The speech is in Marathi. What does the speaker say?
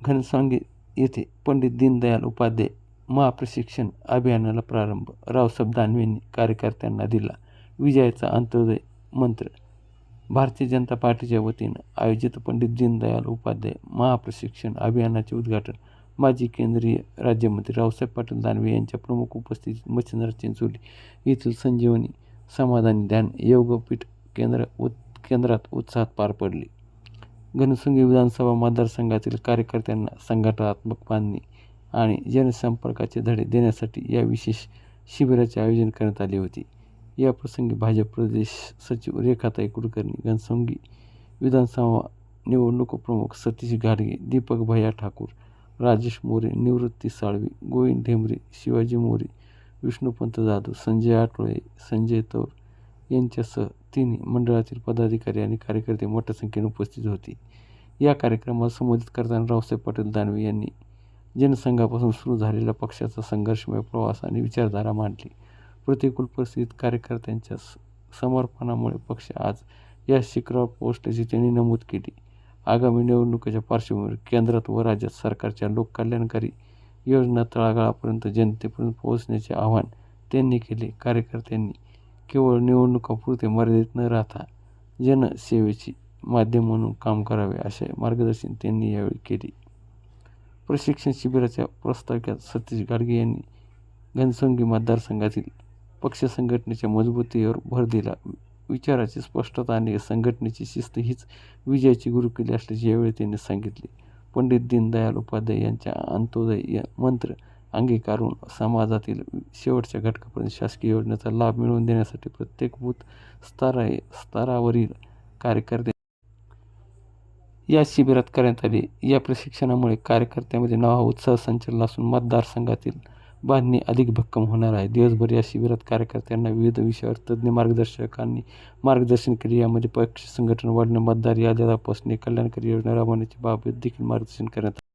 घनसावंगी येथे पंडित दीनदयाल उपाध्याय महाप्रशिक्षण अभियानाला प्रारंभ. रावसाहेब दानवे यांनी कार्यकर्त्यांना दिला विजयाचा अंत्योदय मंत्र. भारतीय जनता पार्टीच्या वतीनं आयोजित पंडित दीनदयाल उपाध्याय महाप्रशिक्षण अभियानाचे उद्घाटन माजी केंद्रीय राज्यमंत्री रावसाहेब पाटील दानवे यांच्या प्रमुख उपस्थितीत मच्छिंद्र चिंचोली येथील संजीवनी समाधानी ध्यान योगपीठ केंद्रात उत्साहात पार पडली. घनसावंगी विधानसभा मतदारसंघातील कार्यकर्त्यांना संघटनात्मक बांधणी आणि जनसंपर्काचे धडे देण्यासाठी या विशेष शिबिराचे आयोजन करण्यात आले होते. या प्रसंगी भाजप प्रदेश सचिव रेखाताई कुलकर्णी, घनसावंगी विधानसभा निवडणूक प्रमुख सतीश घाटगे, दीपक भैया ठाकूर, राजेश मोरे, निवृत्ती साळवी, गोविंद ढेमरे, शिवाजी मोरे, विष्णुपंत जाधव, संजय आठवळे, संजय तौर यांच्यासह तिन्ही मंडळातील पदाधिकारी आणि कार्यकर्ते मोठ्या संख्येने उपस्थित होते. या कार्यक्रमाला संबोधित करताना रावसाहेब पाटील दानवे यांनी जनसंघापासून सुरू झालेला पक्षाचा संघर्षमय प्रवास आणि विचारधारा मांडली. प्रतिकूल परिस्थितीत कार्यकर्त्यांच्या समर्पणामुळे पक्ष आज या शिखरावर पोहोचल्याचे त्यांनी नमूद केले. आगामी निवडणुकीच्या पार्श्वभूमीवर केंद्रात व राज्यात सरकारच्या लोककल्याणकारी योजना तळागाळापर्यंत जनतेपर्यंत पोहोचण्याचे आवाहन त्यांनी केले. कार्यकर्त्यांनी केवळ निवडणुकापुरते मर्यादित न राहता जनसेवेचे माध्यम म्हणून काम करावे असे मार्गदर्शन त्यांनी यावेळी केले. प्रशिक्षण शिबिराच्या प्रास्ताविकात सतीश घाटगे यांनी घनसावंगी मतदारसंघातील पक्ष संघटनेच्या मजबूतीवर भर दिला. विचाराची स्पष्टता आणि संघटनेची शिस्त हीच विजयाची गुरुकिल्ली असल्याचे यावेळी त्यांनी सांगितले. पंडित दीनदयाल उपाध्याय यांच्या अंत्योदय मंत्र अंगीकारून समाजातील शेवटच्या घटकापर्यंत शासकीय योजनेचा लाभ मिळवून देण्यासाठी प्रत्येक बूथ स्तरावरील कार्यकर्ते या शिबिरात करण्यात आले. या प्रशिक्षणामुळे कार्यकर्त्यांमध्ये नवा उत्साह संचलन असून मतदारसंघातील बांधणी अधिक भक्कम होणार आहे. दिवसभर या शिबिरात कार्यकर्त्यांना विविध विषयावर तज्ज्ञ मार्गदर्शकांनी मार्गदर्शन केले. यामध्ये पक्ष संघटन वाढवणे, मतदार याद्या तपासणे, कल्याणकारी योजना राबवण्याच्या बाबत देखील मार्गदर्शन करण्यात आले.